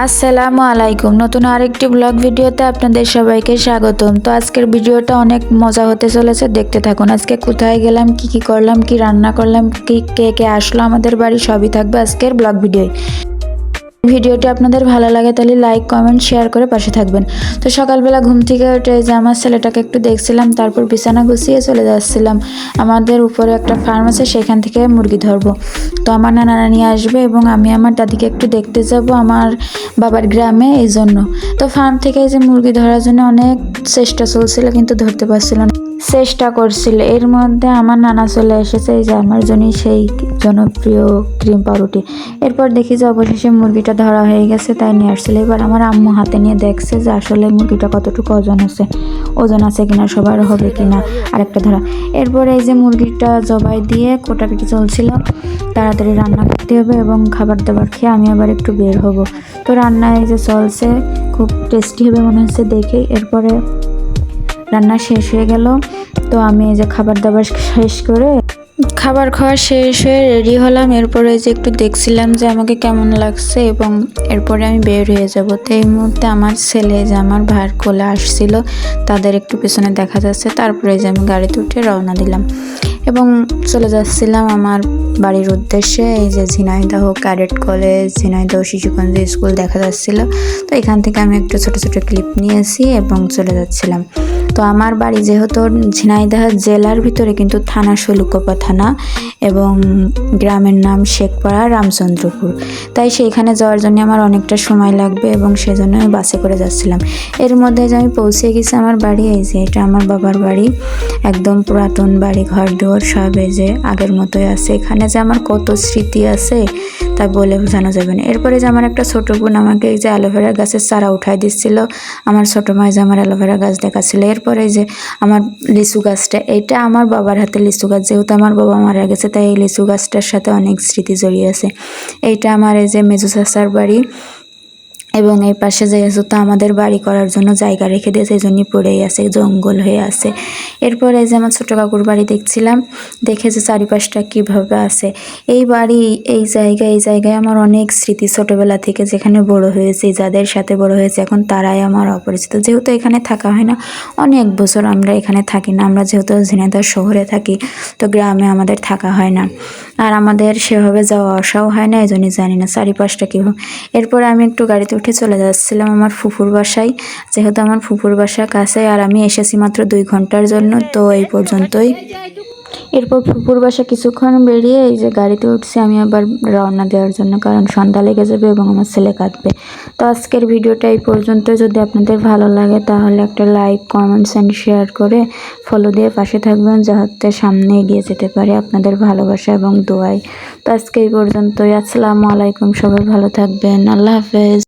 আসসালামু আলাইকুম। নতুন আরেকটি ব্লগ ভিডিওতে আপনাদের সবাইকে স্বাগতম। তো আজকের ভিডিওটা অনেক মজা হতে চলেছে, দেখতে থাকুন। আজকে কোথায় গেলাম, কি করলাম, কি রান্না করলাম, কে কে আসলো আমাদের বাড়ি, সবই থাকবে আজকের ব্লগ ভিডিওয়। ভিডিওটি আপনাদের ভালো লাগে তাহলে লাইক কমেন্ট শেয়ার করে পাশে থাকবেন। তো সকালবেলা ঘুম থেকে উঠে যে আমার ছেলেটাকে একটু দেখছিলাম, তারপর বিছানা গুছিয়ে চলে যাচ্ছিলাম। আমাদের উপরে একটা ফার্ম আছে, সেখান থেকে মুরগি ধরবো। তো আমার নানা নানি আসবে এবং আমি আমার দাদিকে একটু দেখতে যাব আমার বাবার গ্রামে, এই জন্য। তো ফার্ম থেকে যে মুরগি ধরার জন্য অনেক চেষ্টা চলছিল, কিন্তু ধরতে পারছিল না। চেষ্টা করছিল, এর মধ্যে আমার নানা চলে এসেছে, এই যে আমার জন্য সেই জনপ্রিয় ক্রিম পাউরুটি। এরপর দেখি যে অবশেষে মুরগিটা ধরা হয়ে গেছে, তাই নিয়ে আসছিল। এবার আমার আম্মু হাতে নিয়ে দেখছে যে আসলে মুরগিটা কতটুকু ওজন আছে কিনা, সবার হবে কিনা আরেকটা ধরা। এরপরে এই যে মুরগিটা জবাই দিয়ে কোটাকুটি চলছিল, তাড়াতাড়ি রান্না করতে হবে এবং খাবার দাবার খেয়ে আমি আবার একটু বের হব। তো রান্না এই যে চলছে, খুব টেস্টি হবে মনে হচ্ছে দেখে। এরপরে রান্না শেষ হয়ে গেল, তো আমি এই যে খাবার দাবার শেষ করে খাবার খাওয়া শেষ হয়ে রেডি হলাম। এরপরে যে একটু দেখছিলাম যে আমাকে কেমন লাগছে এবং এরপরে আমি বের হয়ে যাব। তো এই মুহূর্তে আমার ছেলে যে আমার ভাইয়ের কোলে আসছিল, তাদের একটু পেছনে দেখা যাচ্ছে। তারপরে যে আমি গাড়িতে উঠে রওনা দিলাম এবং চলে যাচ্ছিলাম আমার বাড়ির উদ্দেশ্যে। এই যে Jhenaidah cadet college, Jhenaidah Shishuganj school দেখা যাচ্ছিল। তো এখান থেকে আমি একটু ছোট ছোট ক্লিপ নিয়েছি এবং চলে যাচ্ছিলাম। তো আমার বাড়ি যেহেতু ঝিনাইদহ জেলার ভিতরে, কিন্তু থানা শৈলকুপা থানা এবং গ্রামের নাম শেখপাড়া রামচন্দ্রপুর, তাই সেইখানে যাওয়ার জন্য আমার অনেকটা সময় লাগবে এবং সেজন্য আমি বাসে করে যাচ্ছিলাম। এর মধ্যে যে আমি পৌঁছে গেছি আমার বাড়ি, এই যে এটা আমার বাবার বাড়ি, একদম পুরাতন বাড়ি, ঘর দুয়ার সব এই যে আগের মতোই আছে। এখানে যে আমার কত স্মৃতি আছে তা বলে বোঝানো যাবে না। এরপরে যে আমার একটা ছোটো বোন আমাকে এই যে অ্যালোভেরা গাছের চারা উঠাই দিচ্ছিল, আমার ছোটো মাই যে আমার অ্যালোভেরা গাছ দেখাচ্ছিল। এরপরে যে আমার লিচু গাছটা, এইটা আমার বাবার হাতে লিচু গাছ, যেহেতু আমার বাবা মারা গেছে তাই এই লিচু গাছটার সাথে অনেক স্মৃতি জড়িয়ে আছে। এইটা আমার এই যে মেজু চাচার বাড়ি এবং এই পাশে যেহেতু আমাদের বাড়ি করার জন্য জায়গা রেখে দিয়েছে, এই জন্যই পড়েই আছে, জঙ্গল হয়ে আছে। এরপরে যে আমার ছোটো কাকুর বাড়ি দেখছিলাম, দেখে যে চারিপাশটা কীভাবে আছে। এই বাড়ি, এই জায়গায় আমার অনেক স্মৃতি ছোটোবেলা থেকে, যেখানে বড় হয়েছি, যাদের সাথে বড় হয়েছে এখন তারাই আমার অপরিচিত। যেহেতু এখানে থাকা হয় না অনেক বছর, আমরা এখানে থাকি না, আমরা যেহেতু ঝিনাইদহ শহরে থাকি, তো গ্রামে আমাদের থাকা হয় না আর আমাদের সেভাবে যাওয়া আসাও হয় না, এই জন্যই জানি না চারিপাশটা কীভাবে। এরপরে আমি একটু গাড়িতে উঠে চলে যাচ্ছিলাম আমার ফুফুর বাসায়, যেহেতু আমার ফুফুর বাসা কাছে আর আমি এসেছি মাত্র 2 ঘন্টার জন্য। তো এই পর্যন্তই। এরপর ফুফুর বাসা কিছুক্ষণ বেরিয়ে এই যে গাড়িতে উঠছি আমি আবার রওনা দেওয়ার জন্য, কারণ সন্ধ্যা লেগে যাবে এবং আমার ছেলে কাঁদবে। তো আজকের ভিডিওটা এই পর্যন্ত। যদি আপনাদের ভালো লাগে তাহলে একটা লাইক কমেন্টস অ্যান্ড শেয়ার করে ফলো দিয়ে পাশে থাকবেন, যাতে সামনে এগিয়ে যেতে পারে আপনাদের ভালোবাসা এবং দোয়ায়। তো আজকে এই পর্যন্তই। আসসালামু আলাইকুম, সবাই ভালো থাকবেন, আল্লাহ হাফেজ।